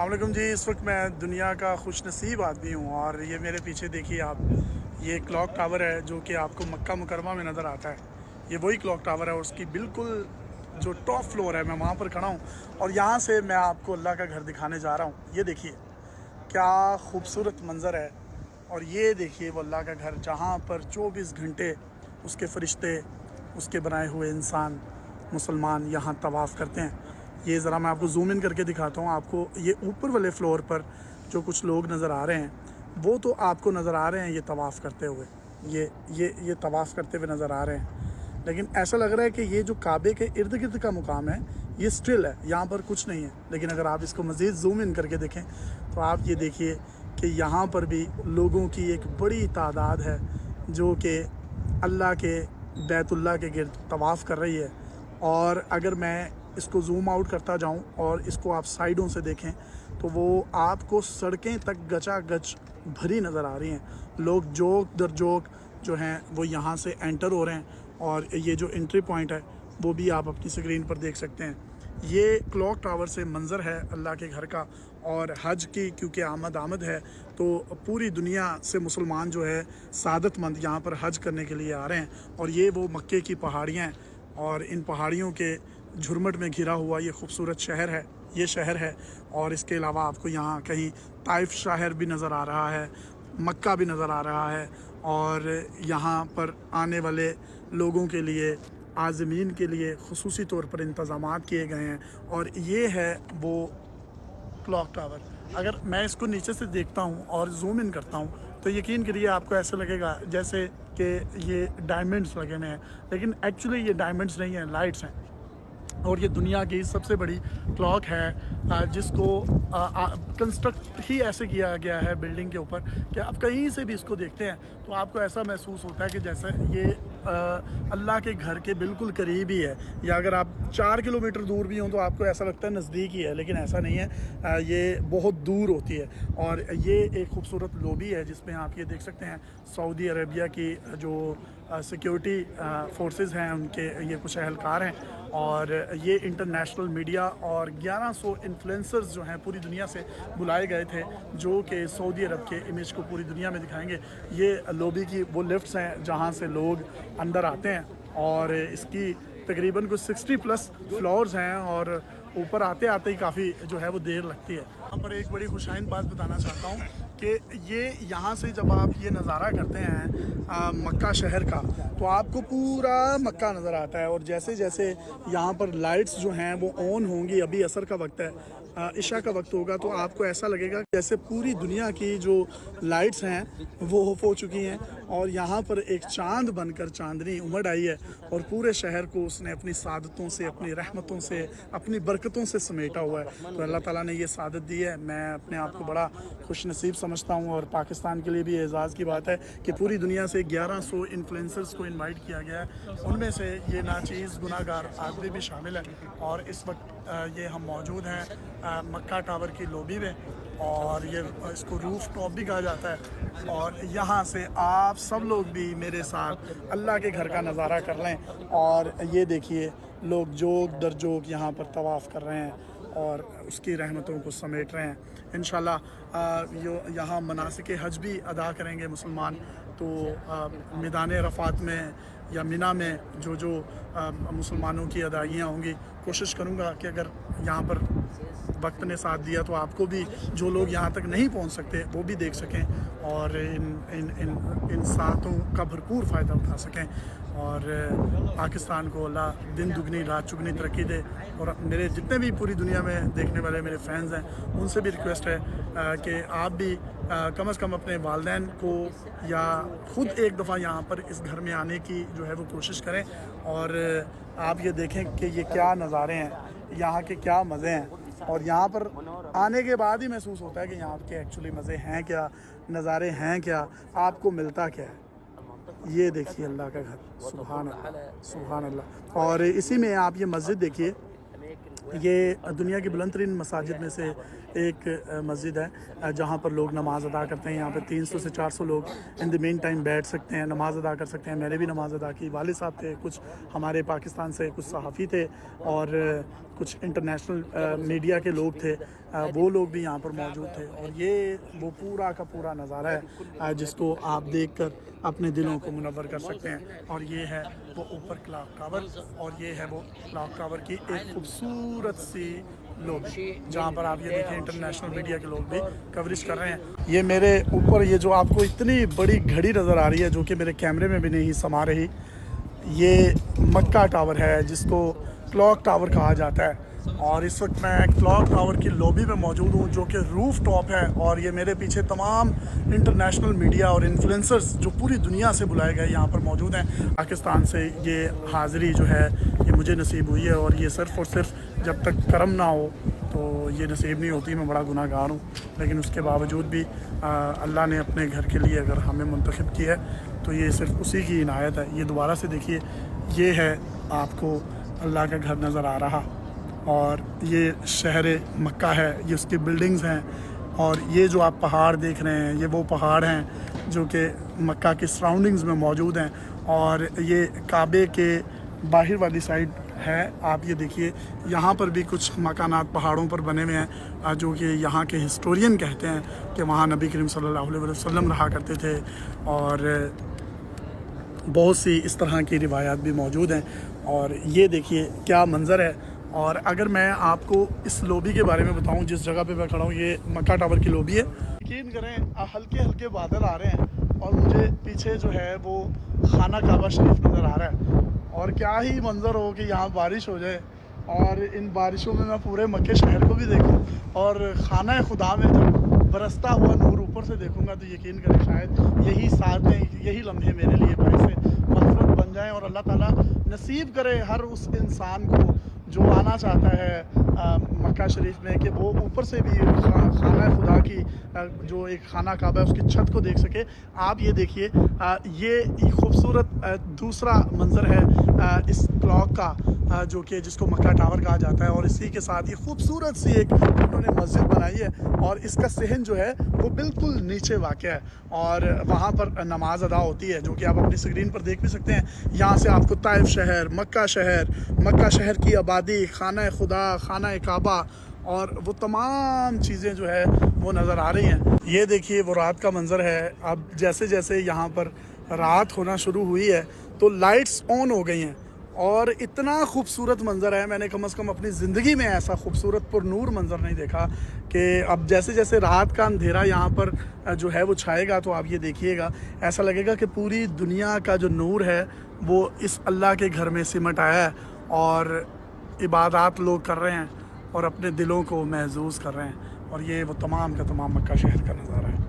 अस्सलाम वालेकुम जी। इस वक्त मैं दुनिया का खुश नसीब आदमी हूँ और ये मेरे पीछे देखिए आप, ये क्लॉक टावर है जो कि आपको मक्का मुकरमा में नज़र आता है। ये वही क्लॉक टावर है और उसकी बिल्कुल जो टॉप फ्लोर है, मैं वहाँ पर खड़ा हूँ और यहाँ से मैं आपको अल्लाह का घर दिखाने जा रहा हूँ। ये देखिए क्या खूबसूरत मंज़र है और ये देखिए वो अल्लाह का घर जहाँ पर 24 घंटे उसके फ़रिश्ते, उसके बनाए हुए इंसान मुसलमान यहाँ तवाफ़ करते हैं। ये ज़रा मैं आपको जूम इन करके दिखाता हूँ। आपको ये ऊपर वाले फ्लोर पर जो कुछ लोग नज़र आ रहे हैं वो तो आपको नज़र आ रहे हैं ये तवाफ़ करते हुए, ये तवाफ़ करते हुए नज़र आ रहे हैं, लेकिन ऐसा लग रहा है कि ये जो काबे के इर्द गिर्द का मुकाम है ये स्टिल है, यहाँ पर कुछ नहीं है। लेकिन अगर आप इसको मज़ीद जूम इन करके देखें तो आप ये देखिए कि यहाँ पर भी लोगों की एक बड़ी तादाद है जो कि अल्लाह के बैतुल्लाह के गिर्द तवाफ़ कर रही है। और अगर मैं इसको जूम आउट करता जाऊं और इसको आप साइडों से देखें तो वो आपको सड़कें तक गचा गच भरी नज़र आ रही हैं। लोग जोक दर जोक जो हैं वो यहाँ से एंटर हो रहे हैं और ये जो एंट्री पॉइंट है वो भी आप अपनी स्क्रीन पर देख सकते हैं। ये क्लॉक टावर से मंज़र है अल्लाह के घर का। और हज की क्योंकि आमद है तो पूरी दुनिया से मुसलमान जो है सादतमंद यहाँ पर हज करने के लिए आ रहे हैं। और ये वो मक्के की पहाड़ियाँ हैं और इन पहाड़ियों के झुरमट में घिरा हुआ ये खूबसूरत शहर है। और इसके अलावा आपको यहाँ कहीं ताइफ शहर भी नज़र आ रहा है, मक्का भी नज़र आ रहा है। और यहाँ पर आने वाले लोगों के लिए, आज़मीन के लिए खुसूसी तौर पर इंतज़ामात किए गए हैं। और ये है वो क्लॉक टावर। अगर मैं इसको नीचे से देखता हूँ और जूम इन करता हूँ तो यकीन करिए आपको ऐसा लगेगा जैसे कि ये डायमंड्स लगे हुए हैं, लेकिन एक्चुअली ये डायमंड्स नहीं हैं, लाइट्स हैं। और ये दुनिया की सबसे बड़ी क्लॉक है जिसको कंस्ट्रक्ट ही ऐसे किया गया है बिल्डिंग के ऊपर कि आप कहीं से भी इसको देखते हैं तो आपको ऐसा महसूस होता है कि जैसे ये अल्लाह के घर के बिल्कुल करीब ही है, या अगर आप 4 किलोमीटर दूर भी हों तो आपको ऐसा लगता है नज़दीक ही है, लेकिन ऐसा नहीं है, ये बहुत दूर होती है। और ये एक खूबसूरत लॉबी है जिसमें आप ये देख सकते हैं सऊदी अरबिया की जो सिक्योरिटी फोर्सेस हैं उनके ये कुछ अहलकार हैं। और ये इंटरनेशनल मीडिया और 1100 इन्फ्लुएंसर्स जो हैं पूरी दुनिया से बुलाए गए थे जो कि सऊदी अरब के इमेज को पूरी दुनिया में दिखाएंगे। ये लॉबी की वो लिफ्ट्स हैं जहाँ से लोग अंदर आते हैं और इसकी तकरीबन कुछ 60+ फ्लोर्स हैं और ऊपर आते आते ही काफ़ी जो है वो देर लगती है। यहाँ पर एक बड़ी खुशाइन बात बताना चाहता हूँ कि ये यहाँ से जब आप ये नज़ारा करते हैं मक्का शहर का तो आपको पूरा मक्का नज़र आता है। और जैसे जैसे यहाँ पर लाइट्स जो हैं वो ऑन होंगी, अभी असर का वक्त है, इशा का वक्त होगा, तो आपको ऐसा लगेगा जैसे पूरी दुनिया की जो लाइट्स हैं वो ऑफ हो चुकी हैं और यहाँ पर एक चांद बनकर चांदनी उमड़ आई है और पूरे शहर को उसने अपनी सादतों से, अपनी रहमतों से, अपनी बरकतों से समेटा हुआ है। तो अल्लाह ताला ने ये सादत दी है। मैं अपने आप को बड़ा खुश नसीब समझता हूँ और पाकिस्तान के लिए भी एज़ाज़ की बात है कि पूरी दुनिया से 1100 इन्फ्लुएंसर्स को इनवाइट किया गया है, उनमें से ये नाचीज़ गुनाहगार आदमी भी शामिल है। और इस वक्त ये हम मौजूद हैं मक्का टावर की लॉबी में और ये इसको रूफ टॉप भी कहा जाता है। और यहाँ से आप सब लोग भी मेरे साथ अल्लाह के घर का नज़ारा कर लें और ये देखिए लोग जोक दर जोक यहाँ पर तवाफ़ कर रहे हैं और उसकी रहमतों को समेट रहे हैं। इंशाल्लाह यहाँ मनासिक हज भी अदा करेंगे मुसलमान। तो मैदान रफ़ात में या मिना में जो मुसलमानों की अदाइयाँ होंगी, कोशिश करूँगा कि अगर यहाँ पर वक्त ने साथ दिया तो आपको भी, जो लोग यहाँ तक नहीं पहुँच सकते, वो भी देख सकें और इन सातों का भरपूर फ़ायदा उठा सकें। और पाकिस्तान को अल्लाह दिन दुगनी रात चुगनी तरक्की दे। और मेरे जितने भी पूरी दुनिया में देखने वाले मेरे फैंस हैं उनसे भी रिक्वेस्ट है कि आप भी कम से कम अपने वालिदैन को या ख़ुद एक दफ़ा यहाँ पर इस घर में आने की जो है वो कोशिश करें। और आप ये देखें कि ये क्या नज़ारे हैं, यहाँ के क्या मज़े हैं। और यहाँ पर आने के बाद ही महसूस होता है कि यहाँ के एक्चुअली मज़े हैं क्या, नज़ारे हैं क्या, आपको मिलता क्या है। ये देखिए अल्लाह का घर, सुभान अल्लाह, सुभान अल्लाह। और इसी में आप ये मस्जिद देखिए, ये दुनिया की बुलंद तरीन मसाजिद में से ایک مسجد ہے جہاں پر لوگ نماز ادا کرتے ہیں. یہاں پہ 300 سے 400 لوگ ان دی مین ٹائم بیٹھ سکتے ہیں, نماز ادا کر سکتے ہیں. میں نے بھی نماز ادا کی, والد صاحب تھے, کچھ ہمارے پاکستان سے کچھ صحافی تھے اور کچھ انٹرنیشنل میڈیا کے لوگ تھے, وہ لوگ بھی یہاں پر موجود تھے. اور یہ وہ پورا کا پورا نظارہ ہے جس کو آپ دیکھ کر اپنے دلوں کو منور کر سکتے ہیں. اور یہ ہے وہ اوپر کلاک ٹاور, اور یہ ہے وہ کلاک ٹاور کی ایک خوبصورت سی لوبی جہاں پر آپ یہ دیکھیں انٹرنیشنل میڈیا کے لوگ بھی کوریج کر رہے ہیں. یہ میرے اوپر یہ جو آپ کو اتنی بڑی گھڑی نظر آ رہی ہے جو کہ میرے کیمرے میں بھی نہیں سما رہی, یہ مکہ ٹاور ہے جس کو کلاک ٹاور کہا جاتا ہے. اور اس وقت میں کلاک ٹاور کی لوبی میں موجود ہوں جو کہ روف ٹاپ ہے, اور یہ میرے پیچھے تمام انٹرنیشنل میڈیا اور انفلوئنسرز جو پوری دنیا سے بلائے گئے یہاں پر موجود ہیں. پاکستان سے یہ حاضری جو ہے یہ مجھے نصیب ہوئی ہے, اور یہ صرف اور صرف جب تک کرم نہ ہو تو یہ نصیب نہیں ہوتی. میں بڑا گناہ گار ہوں, لیکن اس کے باوجود بھی اللہ نے اپنے گھر کے لیے اگر ہمیں منتخب کی ہے تو یہ صرف اسی کی عنایت ہے. یہ دوبارہ سے دیکھیے, یہ ہے آپ کو اللہ کا گھر نظر آ رہا, اور یہ شہر مکہ ہے, یہ اس کی بلڈنگز ہیں. اور یہ جو آپ پہاڑ دیکھ رہے ہیں یہ وہ پہاڑ ہیں جو کہ مکہ کے سراؤنڈنگز میں موجود ہیں. اور یہ کعبے کے باہر والی سائڈ ہے. آپ یہ دیکھیے یہاں پر بھی کچھ مکانات پہاڑوں پر بنے ہوئے ہیں جو کہ یہاں کے ہسٹورین کہتے ہیں کہ وہاں نبی کریم صلی اللہ علیہ وسلم رہا کرتے تھے, اور بہت سی اس طرح کی روایات بھی موجود ہیں. اور یہ دیکھیے کیا منظر ہے. اور اگر میں آپ کو اس لوبی کے بارے میں بتاؤں جس جگہ پہ میں کھڑا ہوں, یہ مکہ ٹاور کی لوبی ہے. یقین کریں ہلکے ہلکے بادل آ رہے ہیں اور مجھے پیچھے جو ہے وہ خانہ کعبہ شریف نظر آ رہا ہے. اور کیا ہی منظر ہو کہ یہاں بارش ہو جائے اور ان بارشوں میں پورے مکہ شہر کو بھی دیکھوں, اور خانہ خدا میں جب برستا ہوا نور اوپر سے دیکھوں گا تو یقین کریں شاید یہی ساتھ یہی لمحے میرے لیے باعث مغفرت بن جائیں. اور اللہ تعالیٰ نصیب کرے ہر اس انسان کو جو آنا چاہتا ہے مکہ شریف میں کہ وہ اوپر سے بھی خانہ خدا کی جو ایک خانہ کعبہ ہے اس کی چھت کو دیکھ سکے. آپ یہ دیکھیے, یہ خوبصورت دوسرا منظر ہے اس کلاک کا جو کہ جس کو مکہ ٹاور کہا جاتا ہے. اور اسی کے ساتھ یہ خوبصورت سی ایک انہوں نے مسجد بنائی ہے, اور اس کا صحن جو ہے وہ بالکل نیچے واقع ہے, اور وہاں پر نماز ادا ہوتی ہے جو کہ آپ اپنی اسکرین پر دیکھ بھی سکتے ہیں. یہاں سے آپ کو طائف شہر, مکہ شہر کی آبادی, خانہ خدا, خانہ کعبہ اور وہ تمام چیزیں جو ہے وہ نظر آ رہی ہیں. یہ دیکھیے وہ رات کا منظر ہے. اب جیسے جیسے یہاں پر رات ہونا شروع ہوئی ہے تو لائٹس آن ہو گئی ہیں, اور اتنا خوبصورت منظر ہے, میں نے کم از کم اپنی زندگی میں ایسا خوبصورت پر نور منظر نہیں دیکھا. کہ اب جیسے جیسے رات کا اندھیرا یہاں پر جو ہے وہ چھائے گا تو آپ یہ دیکھیے گا ایسا لگے گا کہ پوری دنیا کا جو نور ہے وہ اس اللہ کے گھر میں سمٹ آیا ہے, اور عبادات لوگ کر رہے ہیں اور اپنے دلوں کو محظوظ کر رہے ہیں. اور یہ وہ تمام کا تمام مکہ شہر کا نظارہ ہے.